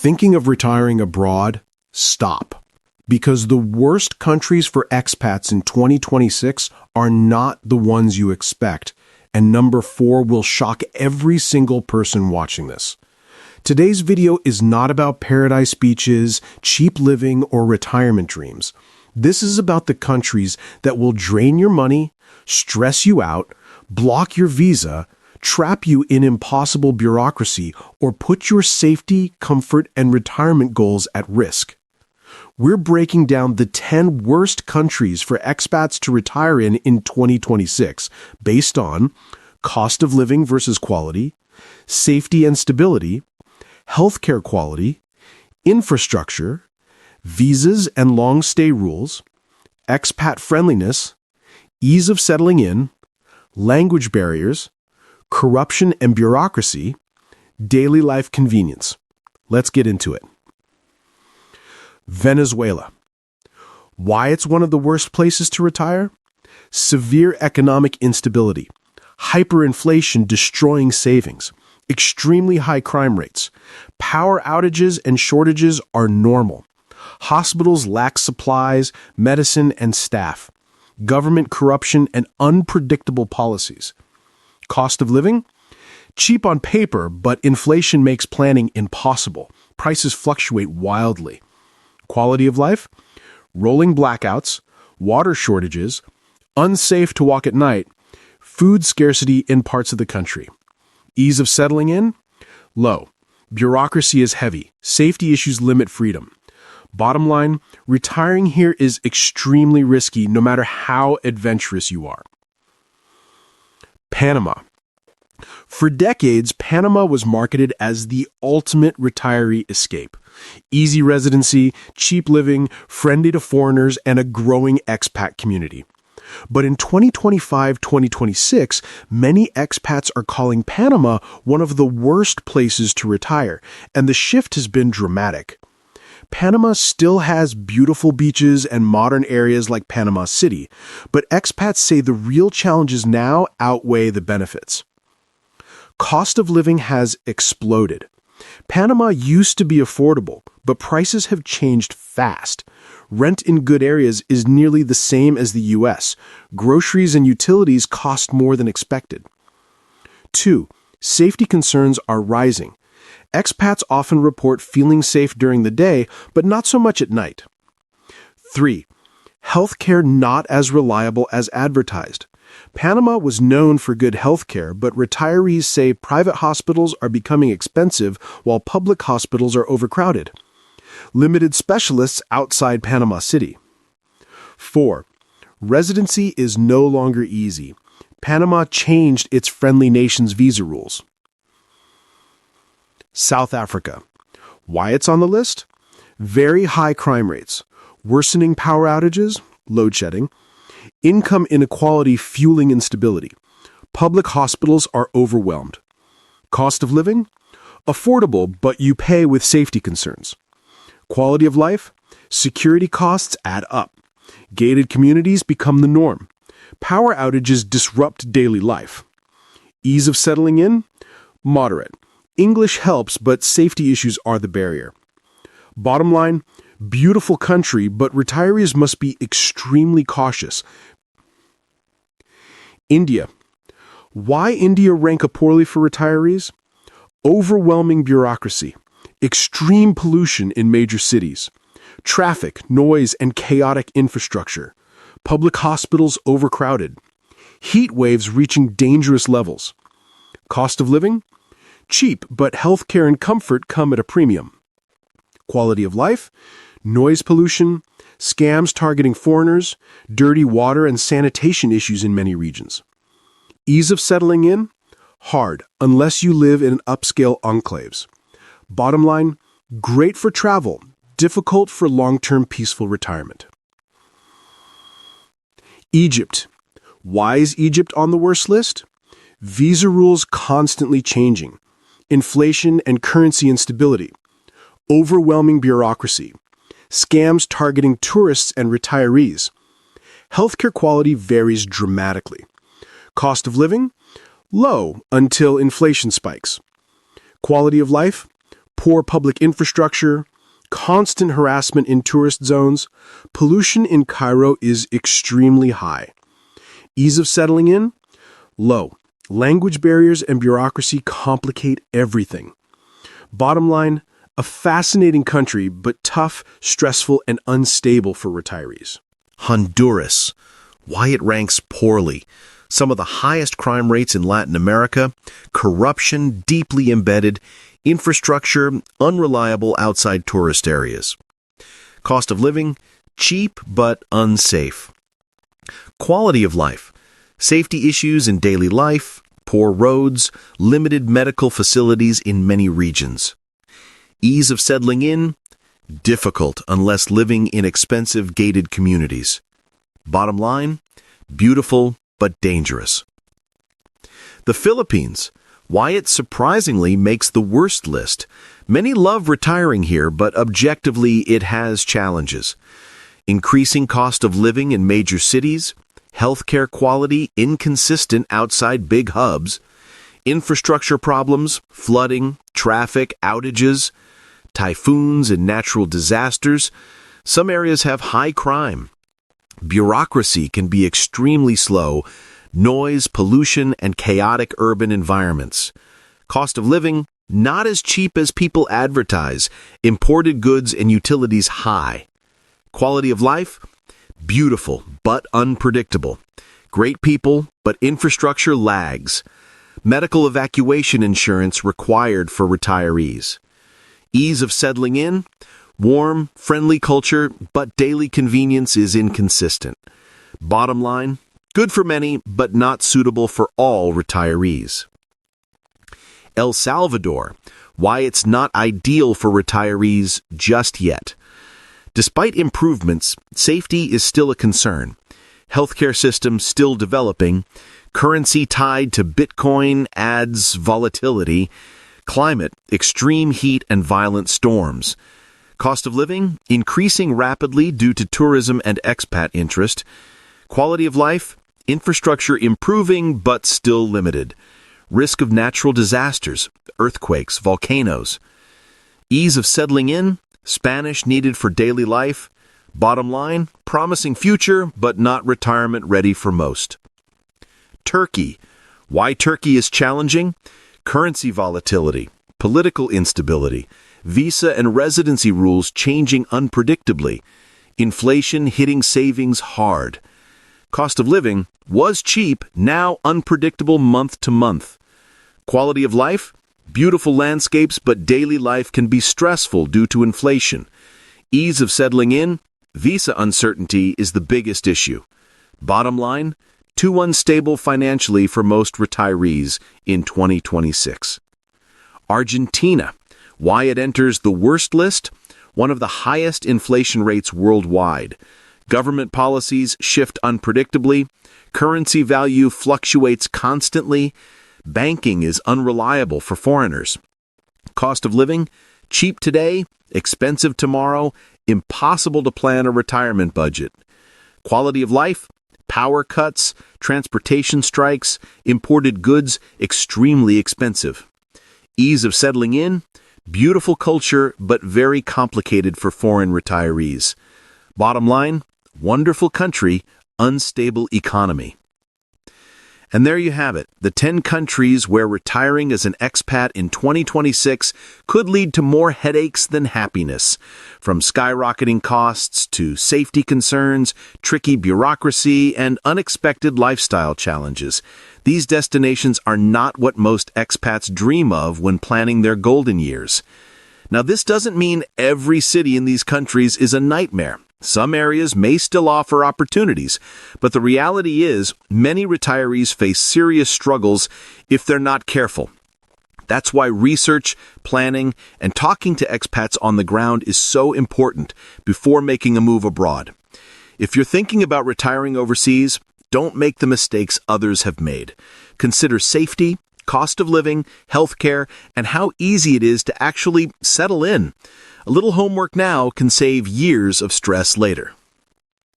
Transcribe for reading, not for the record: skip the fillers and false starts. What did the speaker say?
Thinking of retiring abroad? Stop. Because the worst countries for expats in 2026 are not the ones you expect, and number 4 will shock every single person watching this. Today's video is not about paradise beaches, cheap living, or retirement dreams. This is about the countries that will drain your money, stress you out, block your visa, trap you in impossible bureaucracy, or put your safety, comfort, and retirement goals at risk. We're breaking down the 10 worst countries for expats to retire in 2026 based on cost of living versus quality, safety and stability, healthcare quality, infrastructure, visas and long stay rules, expat friendliness, ease of settling in, language barriers, corruption and bureaucracy, daily life convenience. Let's get into it. Venezuela. Why it's one of the worst places to retire? Severe economic instability, hyperinflation destroying savings, extremely high crime rates, power outages and shortages are normal. Hospitals lack supplies, medicine, and staff. Government corruption and unpredictable policies. Cost of living? Cheap on paper, but inflation makes planning impossible. Prices fluctuate wildly. Quality of life? Rolling blackouts, water shortages, unsafe to walk at night, food scarcity in parts of the country. Ease of settling in? Low. Bureaucracy is heavy. Safety issues limit freedom. Bottom line, retiring here is extremely risky no matter how adventurous you are. Panama. For decades, Panama was marketed as the ultimate retiree escape. Easy residency, cheap living, friendly to foreigners, and a growing expat community. But in 2025-2026, many expats are calling Panama one of the worst places to retire, and the shift has been dramatic. Panama still has beautiful beaches and modern areas like Panama City, but expats say the real challenges now outweigh the benefits. Cost of living has exploded. Panama used to be affordable, but prices have changed fast. Rent in good areas is nearly the same as the U.S. Groceries and utilities cost more than expected. 2. Safety concerns are rising. Expats often report feeling safe during the day, but not so much at night. 3. Healthcare not as reliable as advertised. Panama was known for good healthcare, but retirees say private hospitals are becoming expensive while public hospitals are overcrowded. Limited specialists outside Panama City. 4. Residency is no longer easy. Panama changed its friendly nations visa rules. South Africa. Why it's on the list? Very high crime rates, worsening power outages, load shedding, income inequality fueling instability. Public hospitals are overwhelmed. Cost of living? Affordable, but you pay with safety concerns. Quality of life? Security costs add up. Gated communities become the norm. Power outages disrupt daily life. Ease of settling in? Moderate. English helps, but safety issues are the barrier. Bottom line, beautiful country, but retirees must be extremely cautious. India. Why India rank poorly for retirees? Overwhelming bureaucracy, extreme pollution in major cities, traffic, noise, and chaotic infrastructure, public hospitals overcrowded, heat waves reaching dangerous levels. Cost of living? Cheap, but healthcare and comfort come at a premium. Quality of life? Noise pollution, scams targeting foreigners, dirty water and sanitation issues in many regions. Ease of settling in? Hard, unless you live in upscale enclaves. Bottom line, great for travel, difficult for long-term peaceful retirement. Egypt. Why is Egypt on the worst list? Visa rules constantly changing. Inflation and currency instability. Overwhelming bureaucracy. Scams targeting tourists and retirees. Healthcare quality varies dramatically. Cost of living? Low until inflation spikes. Quality of life? poor public infrastructure, constant harassment in tourist zones. Pollution in Cairo is extremely high. Ease of settling in? Low. Language barriers and bureaucracy complicate everything. Bottom line, a fascinating country, but tough, stressful, and unstable for retirees. Honduras. Why it ranks poorly. Some of the highest crime rates in Latin America, corruption deeply embedded, infrastructure unreliable outside tourist areas. Cost of living, cheap but unsafe. Quality of life, safety issues in daily life, poor roads, limited medical facilities in many regions. Ease of settling in, difficult unless living in expensive gated communities. Bottom line, beautiful but dangerous. The Philippines. Why it surprisingly makes the worst list. Many love retiring here, but objectively it has challenges. Increasing cost of living in major cities, healthcare quality inconsistent outside big hubs, infrastructure problems, flooding, traffic outages, typhoons and natural disasters. Some areas have high crime. Bureaucracy can be extremely slow, noise, pollution, and chaotic urban environments. Cost of living, not as cheap as people advertise, imported goods and utilities high. Quality of life, beautiful but unpredictable. Great people, but infrastructure lags. Medical evacuation insurance required for retirees. Ease of settling in, warm, friendly culture, but daily convenience is inconsistent. Bottom line, good for many, but not suitable for all retirees. El Salvador, why it's not ideal for retirees just yet. Despite improvements, safety is still a concern. Healthcare system still developing. Currency tied to Bitcoin adds volatility. Climate, extreme heat and violent storms. Cost of living, increasing rapidly due to tourism and expat interest. Quality of life, infrastructure improving but still limited. Risk of natural disasters, earthquakes, volcanoes. Ease of settling in, Spanish needed for daily life. Bottom line, promising future but not retirement ready for most. Turkey. Why Turkey is challenging? Currency volatility, political instability, visa and residency rules changing unpredictably, inflation hitting savings hard. Cost of living was cheap, now unpredictable month to month. Quality of life, beautiful landscapes, but daily life can be stressful due to inflation. Ease of settling in, visa uncertainty is the biggest issue. Bottom line, too unstable financially for most retirees in 2026. Argentina. Why it enters the worst list? One of the highest inflation rates worldwide. Government policies shift unpredictably. Currency value fluctuates constantly. Banking is unreliable for foreigners. Cost of living? Cheap today, expensive tomorrow, impossible to plan a retirement budget. Quality of life? Power cuts, transportation strikes, imported goods extremely expensive. Ease of settling in? Beautiful culture, but very complicated for foreign retirees. Bottom line, wonderful country, unstable economy. And there you have it, the 10 countries where retiring as an expat in 2026 could lead to more headaches than happiness. From skyrocketing costs to safety concerns, tricky bureaucracy, and unexpected lifestyle challenges. These destinations are not what most expats dream of when planning their golden years. Now, this doesn't mean every city in these countries is a nightmare. Some areas may still offer opportunities, but the reality is many retirees face serious struggles if they're not careful. That's why research, planning, and talking to expats on the ground is so important before making a move abroad. If you're thinking about retiring overseas, don't make the mistakes others have made. Consider safety, cost of living, healthcare, and how easy it is to actually settle in. A little homework now can save years of stress later.